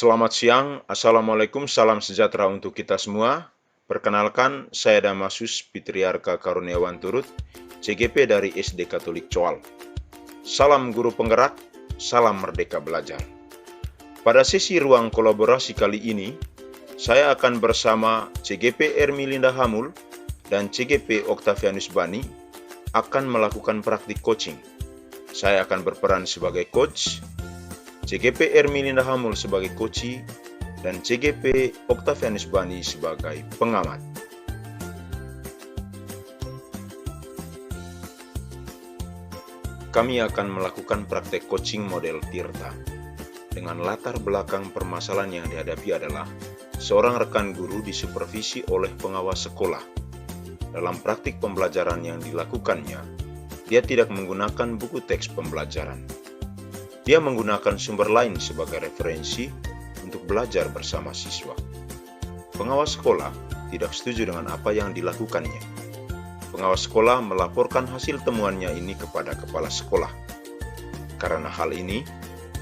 Selamat siang, Assalamualaikum, salam sejahtera untuk kita semua. Perkenalkan, saya Damasus Pitriarka Karuniawan Turut, CGP dari SD Katolik Coal. Salam guru penggerak, salam merdeka belajar. Pada sesi ruang kolaborasi kali ini, saya akan bersama CGP Ermilinda Hamul dan CGP Octavianus Bani akan melakukan praktik coaching. Saya akan berperan sebagai coach, CGP Ermilinda Hamul sebagai coach, dan CGP Octavianus Bani sebagai pengamat. Kami akan melakukan praktek coaching model Tirta. Dengan latar belakang permasalahan yang dihadapi adalah seorang rekan guru disupervisi oleh pengawas sekolah. Dalam praktik pembelajaran yang dilakukannya, dia tidak menggunakan buku teks pembelajaran. Dia menggunakan sumber lain sebagai referensi untuk belajar bersama siswa. Pengawas sekolah tidak setuju dengan apa yang dilakukannya. Pengawas sekolah melaporkan hasil temuannya ini kepada kepala sekolah. Karena hal ini,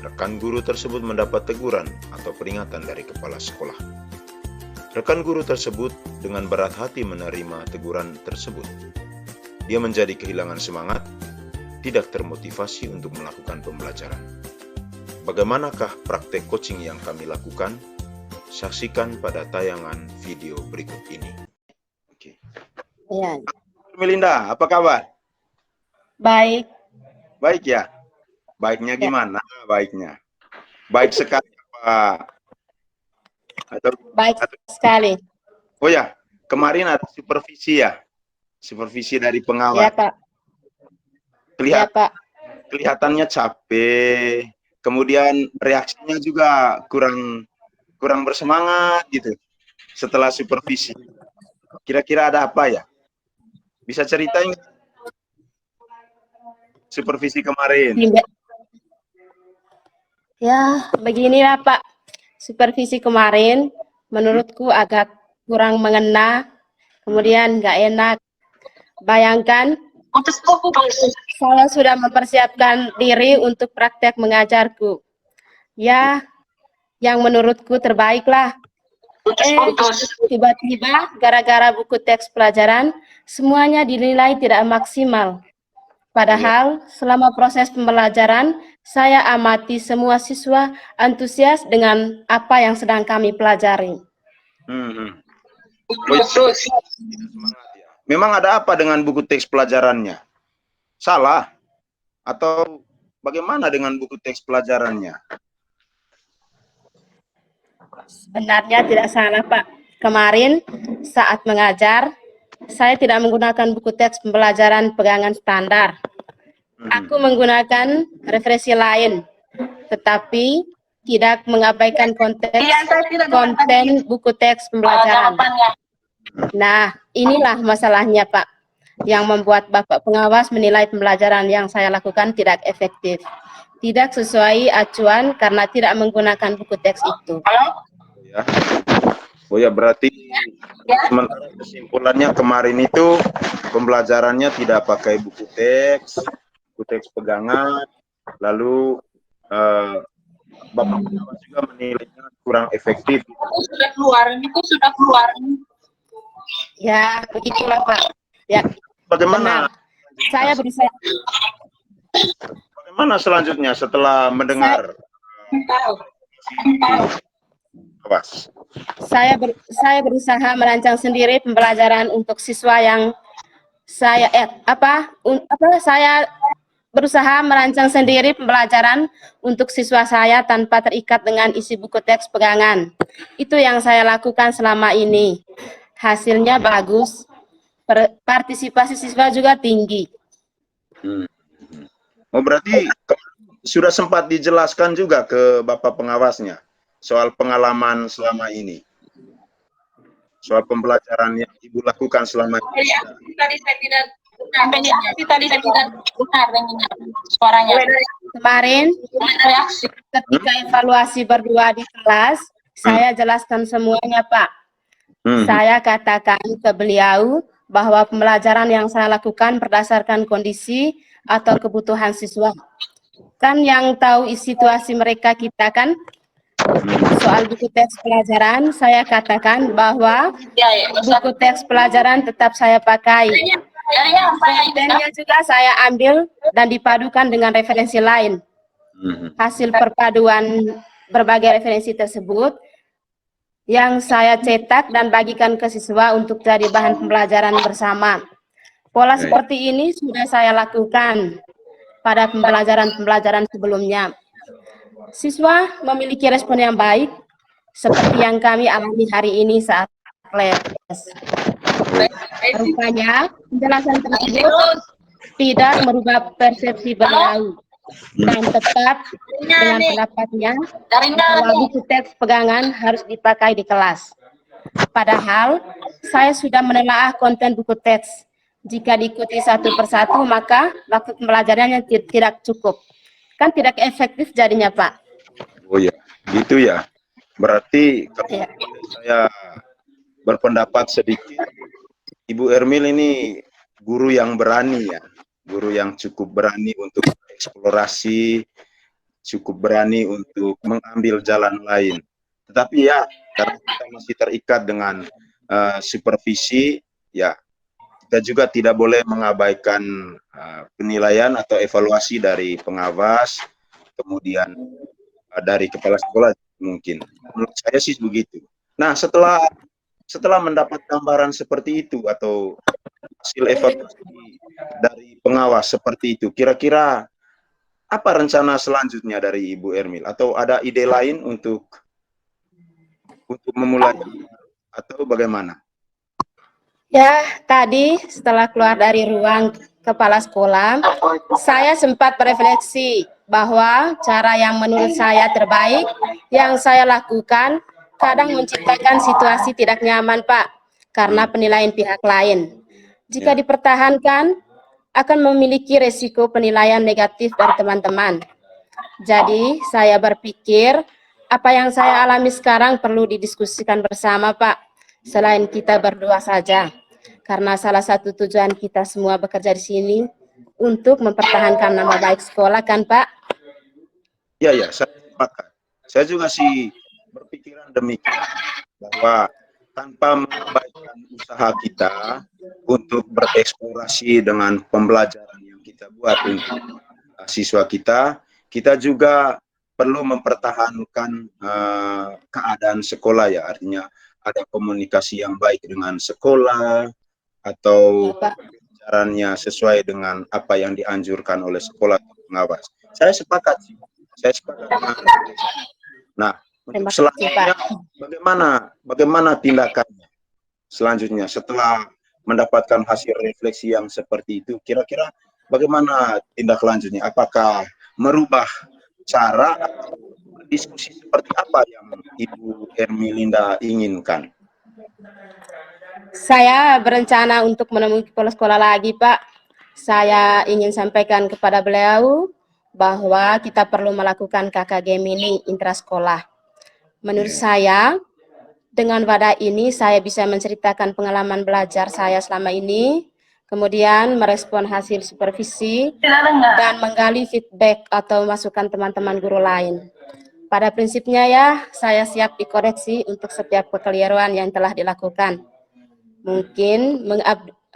rekan guru tersebut mendapat teguran atau peringatan dari kepala sekolah. Rekan guru tersebut dengan berat hati menerima teguran tersebut. Dia menjadi kehilangan semangat, tidak termotivasi untuk melakukan pembelajaran. Bagaimanakah praktek coaching yang kami lakukan? Saksikan pada tayangan video berikut ini. Oke. Ya. Melinda, apa kabar? Baik. Baik ya? Baiknya gimana? Baiknya. Baik sekali apa? Baik sekali. Oh ya, kemarin ada supervisi ya? Supervisi dari pengawas. Ya, Pak. Ya, Pak. Kelihatannya capek, kemudian reaksinya juga kurang bersemangat gitu setelah supervisi. Kira-kira ada apa ya? Bisa ceritain supervisi kemarin? Ya, beginilah Pak. Supervisi kemarin menurutku agak kurang mengena, kemudian nggak enak. Bayangkan, saya sudah mempersiapkan diri untuk praktek mengajarku. Ya, yang menurutku terbaiklah. Tiba-tiba gara-gara buku teks pelajaran, semuanya dinilai tidak maksimal. Padahal selama proses pembelajaran, saya amati semua siswa antusias dengan apa yang sedang kami pelajari. Memang ada apa dengan buku teks pelajarannya? Salah? Atau bagaimana dengan buku teks pelajarannya? Sebenarnya tidak salah, Pak. Kemarin saat mengajar, saya tidak menggunakan buku teks pembelajaran pegangan standar. Aku menggunakan referensi lain, tetapi tidak mengabaikan konten buku teks pembelajaran. Nah, inilah masalahnya, Pak, yang membuat Bapak pengawas menilai pembelajaran yang saya lakukan tidak efektif. Tidak sesuai acuan karena tidak menggunakan buku teks itu. Ya. Oh ya, berarti sementara kesimpulannya kemarin itu pembelajarannya tidak pakai buku teks pegangan, lalu Bapak pengawas juga menilainya kurang efektif. Sudah keluar. Ya, begitulah Pak. Ya. Bagaimana? Saya berusaha. Bagaimana selanjutnya setelah mendengar? Saya berusaha merancang sendiri pembelajaran untuk siswa yang saya berusaha merancang sendiri pembelajaran untuk siswa saya tanpa terikat dengan isi buku teks pegangan. Itu yang saya lakukan selama ini. Hasilnya bagus, partisipasi siswa juga tinggi. Oh, berarti sudah sempat dijelaskan juga ke Bapak pengawasnya soal pengalaman selama ini, soal pembelajaran yang Ibu lakukan selama ini. Tadi saya tidak benar dengan suaranya. Kemarin ketika evaluasi berdua di kelas, saya jelaskan semuanya, Pak. Saya katakan ke beliau bahwa pembelajaran yang saya lakukan berdasarkan kondisi atau kebutuhan siswa. Kan yang tahu situasi mereka kita kan, Soal buku teks pelajaran, saya katakan bahwa buku teks pelajaran tetap saya pakai. Kontennya juga saya ambil dan dipadukan dengan referensi lain. Hasil perpaduan berbagai referensi tersebut yang saya cetak dan bagikan ke siswa untuk jadi bahan pembelajaran bersama. Pola seperti ini sudah saya lakukan pada pembelajaran-pembelajaran sebelumnya. Siswa memiliki respon yang baik, seperti yang kami alami hari ini saat les. Rupanya, penjelasan tersebut tidak merubah persepsi beliau, dan tetap dengan pendapatnya bahwa buku teks pegangan harus dipakai di kelas. Padahal, saya sudah menelaah konten buku teks. Jika diikuti satu persatu, maka waktu pembelajarannya tidak cukup. Kan tidak efektif jadinya, Pak. Oh ya, gitu ya. Berarti kalau saya berpendapat sedikit, Ibu Ermil ini guru yang berani ya, guru yang cukup berani untuk eksplorasi, cukup berani untuk mengambil jalan lain. Tetapi ya, karena kita masih terikat dengan supervisi, ya kita juga tidak boleh mengabaikan penilaian atau evaluasi dari pengawas, kemudian dari kepala sekolah mungkin. Menurut saya sih begitu. Nah, setelah mendapat gambaran seperti itu atau hasil evaluasi dari pengawas seperti itu, kira-kira apa rencana selanjutnya dari Ibu Ermil? Atau ada ide lain untuk memulai atau bagaimana? Ya, tadi setelah keluar dari ruang kepala sekolah, saya sempat berefleksi bahwa cara yang menurut saya terbaik yang saya lakukan kadang menciptakan situasi tidak nyaman, Pak, karena penilaian pihak lain. Jika dipertahankan, akan memiliki resiko penilaian negatif dari teman-teman. Jadi, saya berpikir apa yang saya alami sekarang perlu didiskusikan bersama, Pak, selain kita berdua saja. Karena salah satu tujuan kita semua bekerja di sini untuk mempertahankan nama baik sekolah, kan, Pak? Ya, saya sepakat. Saya juga sih berpikiran demikian, bahwa tanpa mengabaikan usaha kita untuk bereksplorasi dengan pembelajaran yang kita buat untuk siswa kita, kita juga perlu mempertahankan keadaan sekolah ya, artinya ada komunikasi yang baik dengan sekolah, atau pembelajarannya sesuai dengan apa yang dianjurkan oleh sekolah atau pengawas. Saya sepakat sih. Saya sepakat dengan. Nah, untuk selanjutnya bagaimana tindakannya selanjutnya setelah mendapatkan hasil refleksi yang seperti itu, kira-kira bagaimana tindak lanjutnya? Apakah merubah cara atau diskusi seperti apa yang Ibu Ermilinda inginkan? Saya berencana untuk menemui kepala sekolah lagi, Pak. Saya ingin sampaikan kepada beliau bahwa kita perlu melakukan KKG mini intrasekolah. Menurut saya, dengan wadah ini saya bisa menceritakan pengalaman belajar saya selama ini, kemudian merespon hasil supervisi, dan menggali feedback atau masukan teman-teman guru lain. Pada prinsipnya ya, saya siap dikoreksi untuk setiap kekeliruan yang telah dilakukan. Mungkin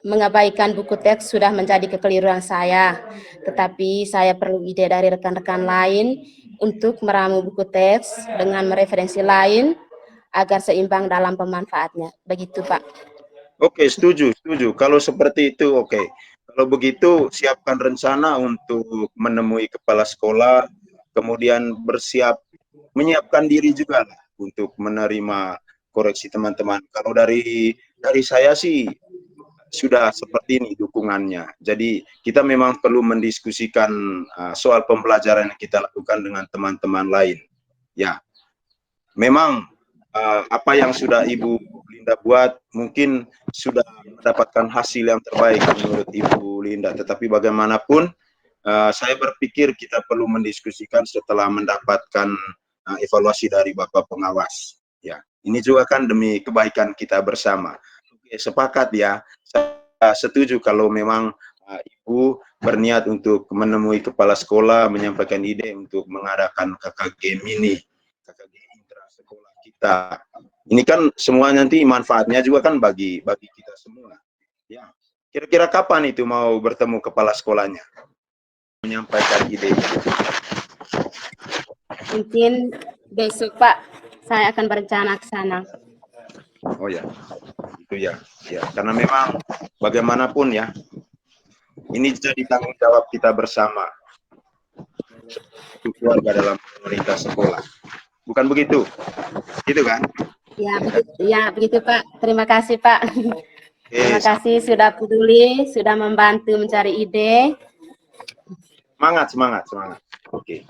mengabaikan buku teks sudah menjadi kekeliruan saya, tetapi saya perlu ide dari rekan-rekan lain untuk meramu buku teks dengan referensi lain agar seimbang dalam pemanfaatnya. Begitu, Pak. Oke, setuju. Kalau seperti itu, oke. Kalau begitu, siapkan rencana untuk menemui kepala sekolah, kemudian menyiapkan diri juga lah untuk menerima koreksi teman-teman. Kalau dari saya sih sudah seperti ini dukungannya. Jadi kita memang perlu mendiskusikan soal pembelajaran yang kita lakukan dengan teman-teman lain. Ya, memang apa yang sudah Ibu Linda buat mungkin sudah mendapatkan hasil yang terbaik menurut Ibu Linda. Tetapi bagaimanapun saya berpikir kita perlu mendiskusikan setelah mendapatkan evaluasi dari Bapak Pengawas. Ya, ini juga kan demi kebaikan kita bersama. Oke, sepakat ya. Saya setuju kalau memang Ibu berniat untuk menemui kepala sekolah, menyampaikan ide untuk mengadakan KKG mini, KKG kita. Ini kan semua nanti manfaatnya juga kan bagi kita semua. Ya. Kira-kira kapan itu mau bertemu kepala sekolahnya? Menyampaikan idenya. Mungkin besok Pak, saya akan berencana ke sana. Oh ya, itu ya. Ya, karena memang bagaimanapun ya, ini jadi tanggung jawab kita bersama. Keluarga dalam komunitas sekolah. Bukan begitu? Gitu kan? Ya, begitu Pak. Terima kasih Pak. Terima kasih sudah peduli, sudah membantu mencari ide. Semangat. Oke.